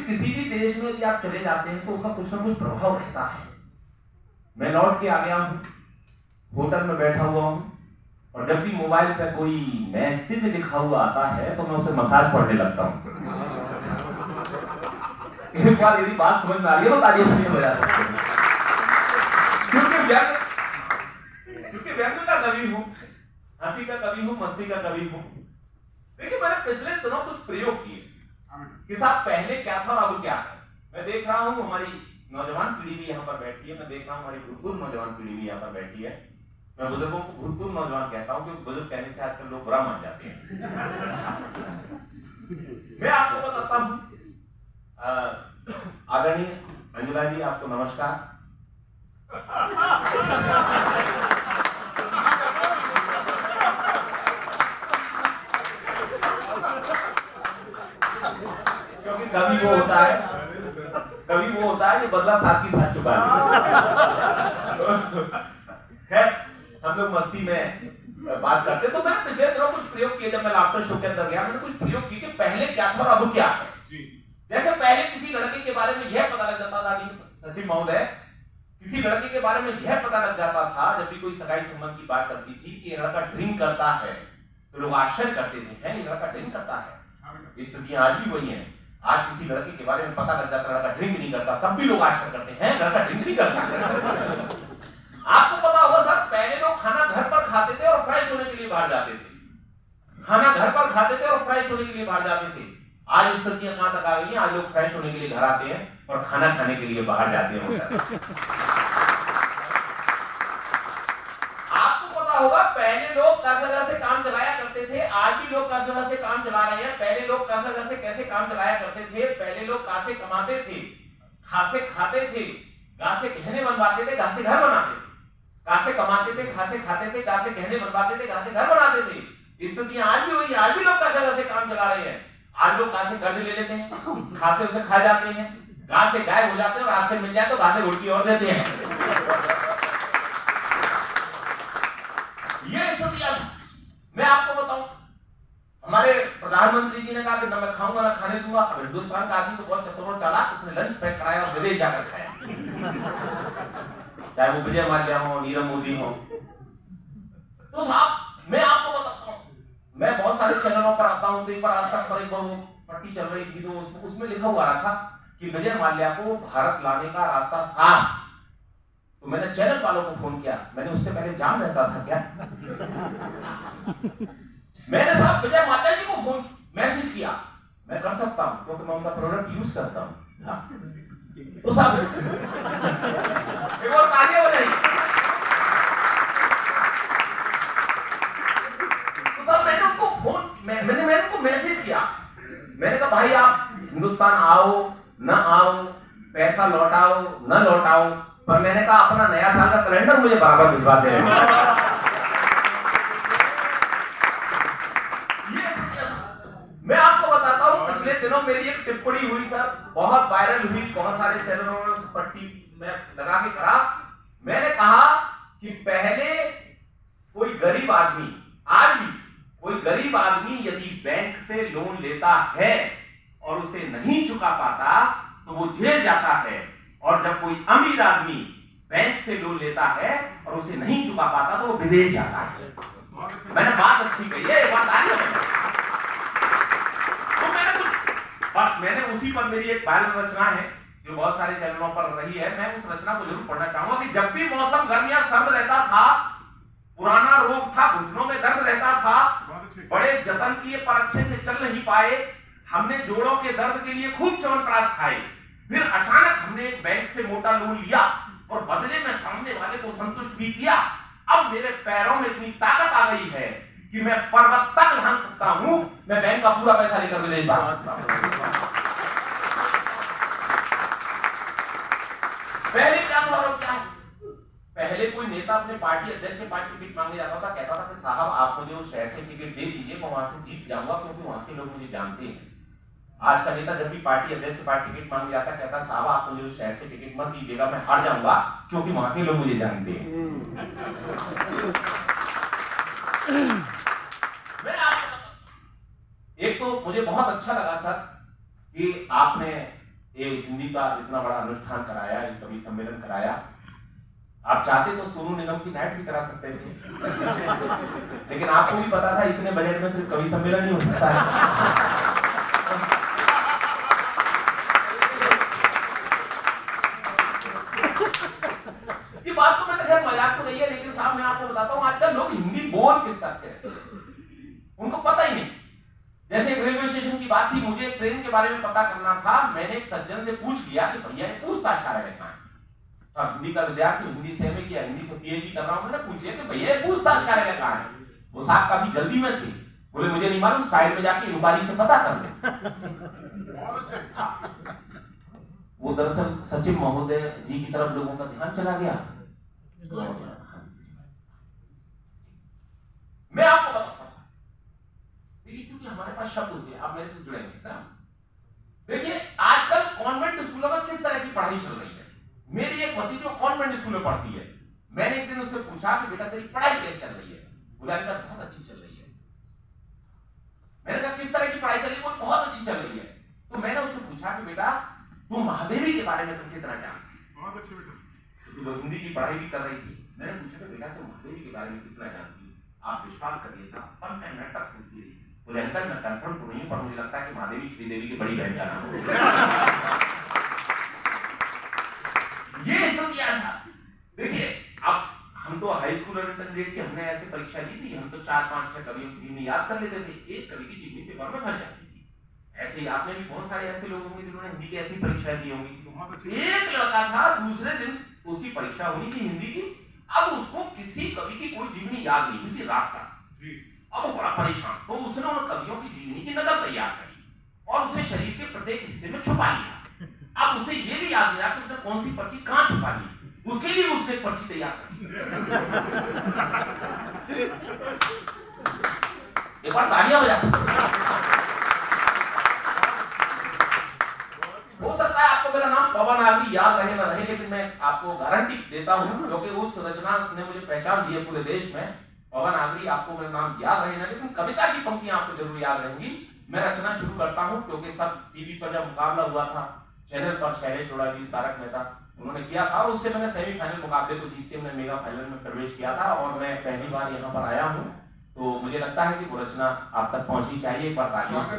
किसी भी देश में यदि आप चले जाते हैं तो उसका कुछ ना कुछ प्रभाव रहता है। मैं लौट के आ गया हूं, होटल में बैठा हुआ हूं, और जब भी मोबाइल पे कोई मैसेज लिखा हुआ आता है तो मैं उसे मसाज पढ़ने लगता हूं। एक बार यदि बात समझ में आ रही है तो तालियां नहीं बजा सकते, क्योंकि व्यंग का कवि हूं, हंसी का कवि हूं, मस्ती का कवि हूं। देखिए, मैंने पिछले दिनों कुछ प्रयोग किए कि साहब पहले क्या था और अब क्या है। मैं देख रहा हूं हमारी नौजवान पीढ़ी भी यहाँ पर बैठी है, मैं देख रहा हूं हमारी भूतपूर्व नौजवान पीढ़ी भी यहाँ पर बैठी है। मैं बुजुर्गों को भूतपूर्व नौजवान कहता हूं क्योंकि बुजुर्ग कहने से आजकल लोग बुरा मान जाते हैं। मैं आपको बताता हूं, आदरणीय अंजुला जी, आपको नमस्कार। क्योंकि कभी वो होता है जो बदला साथ ही साथ चुका है। हम लोग मस्ती में बात करते, तो मैंने पिछले दिनों कुछ प्रयोग किए। जब मैं लाफ्टर शो के अंदर गया, मैंने कुछ प्रयोग किए कि पहले क्या था और अब क्या है। जैसे पहले किसी लड़के के बारे में यह पता लग जाता था, सचिन महोदय, किसी लड़के के बारे में यह पता लग जाता था जब भी कोई सगाई संबंध की बात चलती थी कि ये लड़का ड्रिंक करता है, तो लोग आश्चर्य करते थे, ये लड़का ड्रिंक करता है। स्थितियां आज भी वही हैं। आज किसी लड़के के बारे में पता लग जाता लड़का ड्रिंक नहीं करता, तब भी लोग आश्चर्य करते हैं, लड़का ड्रिंक नहीं करता। आपको पता होगा सर, पहले लोग खाना घर पर खाते थे और फ्रेश होने के लिए बाहर जाते थे। खाना घर पर खाते थे और फ्रेश होने के लिए बाहर जाते थे। आज स्थितियां कहां तक आ गई हैं? आज लोग फ्रेश होने के लिए घर आते हैं और खाना खाने के लिए बाहर जाते हैं। आपको पता होगा, पहले लोग कागज से काम चलाया करते थे, आज भी लोग कागज से काम चला रहे हैं। पहले लोग कागज से कैसे काम चलाया करते थे? पहले लोग घास से कमाते थे, घास से खाते थे, घास से गहने बनवाते थे, घास से घर बनाते थे। घास से कमाते थे, घास से खाते थे, घास से गहने बनवाते थे, घास से घर बनाते थे। स्थितियां आज भी हुई, आज भी लोग कागज से काम चला रहे हैं। आज लोग घास से कर्ज ले लेते हैं, घास से उसे खा जाते हैं, घास से गायब हो जाते हैं, और रास्ते मिल जाए तो घास से उल्टी और देते हैं। ये स्थितियां, मैं आपको बताऊं, हमारे प्रधानमंत्री जी ने कहा कि ना मैं खाऊंगा ना खाने दूंगा। अब हिंदुस्तान का आदमी तो बहुत चतुर और चालाक, उसने लंच पैक कराया और विदेश जाकर खाया, चाहे वो विजय माल्या हो, नीरव मोदी हो। तो साहब मैं आपको बताता हूं, मैं बहुत सारे चैनलों पर आता हूं, तो एक बार आज तक पर एक बार वो पट्टी चल रही थी, तो उसमें लिखा हुआ रहा था कि विजय माल्या को भारत लाने का रास्ता साफ। तो मैंने चैनल वालों को फोन किया, मैंने उससे पहले जान रहता था क्या? मैंने साहब विजय माल्या जी को फोन मैसेज किया, मैं कर सकता हूं क्योंकि मैं उनका प्रोडक्ट यूज करता हूं। तो साहब एक और तालियां बजाइए। तो साहब मैंने उनको फोन, मैंने उनको मैसेज किया, मैंने कहा भाई आप हिंदुस्तान आओ ना आओ, पैसा लौटाओ ना लौटाओ, पर मैंने कहा अपना नया साल का कैलेंडर मुझे बराबर भिजवा दे। मैं आपको बताता हूं, पिछले दिनों मेरी एक टिप्पणी हुई सर, बहुत वायरल हुई, बहुत सारे चैनलों में उस पट्टी में लगा के करा। मैंने कहा कि पहले कोई गरीब आदमी, आज भी कोई गरीब आदमी यदि बैंक से लोन लेता है और उसे नहीं चुका पाता तो वो जेल जाता है, और जब कोई अमीर आदमी बैंक से लोन लेता है और उसे नहीं चुका पाता तो वो विदेश जाता है। मैंने बात अच्छी कही है, बात आ रही है। बस मैंने उसी पर, मेरी एक वायरल रचना है जो बहुत सारे चैनलों पर रही है, मैं उस रचना को जरूर पढ़ना चाहूंगा कि जब भी मौसम गर्म या सर्द रहता था, पुराना रोग था, घुटनों में दर्द रहता था, बड़े जतन किए पर अच्छे से चल नहीं पाए, हमने जोड़ों के दर्द के लिए खूब च्यवनप्राश खाए, फिर अचानक हमने एक बैंक से मोटा लोन लिया और बदले में सामने वाले को संतुष्ट भी किया। अब मेरे पैरों में इतनी ताकत आ गई है कि मैं पर्वत तक लांघ सकता हूं, मैं बैंक का पूरा पैसा लेकर विदेश भाग सकता हूं। पहले क्या था और क्या है? पहले कोई नेता अपने पार्टी अध्यक्ष के पास टिकट मांगने जाता था, कहता था कि साहब आप मुझे उस शहर से टिकट दे दीजिए, मैं वहां से जीत जाऊंगा क्योंकि वहां के लोग मुझे जानते हैं। आज का नेता जब भी पार्टी अध्यक्ष के पास टिकट मांगने जाता, कहता साहब आप मुझे उस शहर से टिकट मत दीजिएगा, मैं हार जाऊंगा क्योंकि वहां के लोग मुझे जानते हैं। एक तो मुझे बहुत अच्छा लगा सर कि आपने एक हिंदी का इतना बड़ा अनुष्ठान कराया, एक कवि सम्मेलन कराया। आप चाहते तो सोनू निगम की नाइट भी करा सकते थे लेकिन आपको भी पता था इतने बजट में सिर्फ कवि सम्मेलन ही हो सकता है। ये बात तो मैंने खैर मजाक तो नहीं है, लेकिन साहब मैं आपको बताता हूँ आजकल लोग हिंदी बोल किस तरह से रहे उनको पता ही नहीं। जैसे एक रेलवे स्टेशन की बात थी, मुझे ट्रेन के बारे में पता करना था, मैंने एक सज्जन से पूछ लिया कि भैया ये पूछताछ आ रहा है। अब हिंदी का विद्यार्थी, हिंदी से एमए किया, हिंदी से पीएचडी कर रहा हूं, मैंने पूछ लिया कि भैया ये पूछताछ कार्यालय कहां है। वो साहब काफी जल्दी में थे, बोले मुझे नहीं मालूम, साइड में जाके इंक्वायरी से पता कर ले। वो दरअसल सचिव महोदय जी की तरफ लोगों का ध्यान चला गया। मैं आपको बताता हूं क्योंकि हमारे पास शब्द होते हैं, आप मेरे से जुड़ेंगे ना। देखिए आजकल कॉन्वेंट स्कूलों में किस तरह की पढ़ाई चल रही है। मेरी एक भतीजी जो कॉन्वेंट स्कूल में पढ़ती है, मैंने एक दिन उससे पूछा कि बेटा तेरी पढ़ाई कैसे चल रही है। बोला अंकल बहुत अच्छी चल रही है। मैंने कहा किस तरह की पढ़ाई चल रही है। बहुत अच्छी चल रही है। तो मैंने उससे पूछा कि बेटा तू महादेवी के बारे में तुम कितना जानती है। बहुत अच्छे बेटा, क्योंकि वो हिंदी की पढ़ाई भी कर रही थी। मैंने पूछा कि बेटा तुम महादेवी के बारे में कितना जानती है। आप विश्वास करिए साहब 15 मिनट तक सोचती रही। बोले अंकल मैं कंफर्म तो नहीं हूं, पर मुझे लगता है कि महादेवी श्रीदेवी की बड़ी बहन का नाम है। ये स्थिति ऐसा। देखिए अब हम तो हाई स्कूल और इंटरमीडिएट की हमने ऐसे परीक्षा दी थी, हम तो 4, 5, 6 कवियों की जीवनी याद कर लेते थे। एक कवि की जीवनी पेपर में फंस जाती थी। ऐसे ही आपने भी बहुत सारे ऐसे लोग होंगे जिन्होंने हिंदी की ऐसी परीक्षा दी होंगी। एक लड़का था, दूसरे दिन उसकी परीक्षा हुई थी हिंदी की। अब उसको किसी कवि की कोई जीवनी याद नहीं, उसी रात का। अब वो बड़ा परेशान, तो उसने उन कवियों की जीवनी की नकल तैयार करी और उसे शरीर के प्रत्येक हिस्से में छुपा लिया। अब उसे ये भी याद नहीं रहा कि उसने कौन सी पर्ची कहां छुपा ली। उसके लिए उसने एक पर्ची तैयार करी। एक बार तालियां बजा सकते हैं। हो सकता है आपको मेरा नाम पवन आगरी याद रहे ना रहे, लेकिन मैं आपको गारंटी देता हूं क्योंकि उस रचना ने मुझे पहचान दी है पूरे देश में। पवन आगरी आपको मेरा नाम याद रहे ना, लेकिन कविता की पंक्तियां आपको जरूर याद रहेंगी। मैं रचना शुरू करता हूं क्योंकि सब टीवी पर जब मुकाबला हुआ था चैनल पर, शैलेश रोड़ा जी, तारक मेहता उन्होंने किया था, और उससे मैंने सेमीफाइनल मुकाबले को जीत के मैं मेगा फाइनल में प्रवेश किया था और मैं पहली बार यहाँ पर आया हूँ। तो मुझे लगता है कि वो रचना आप तक पहुंचनी चाहिए। एक बार तालियों से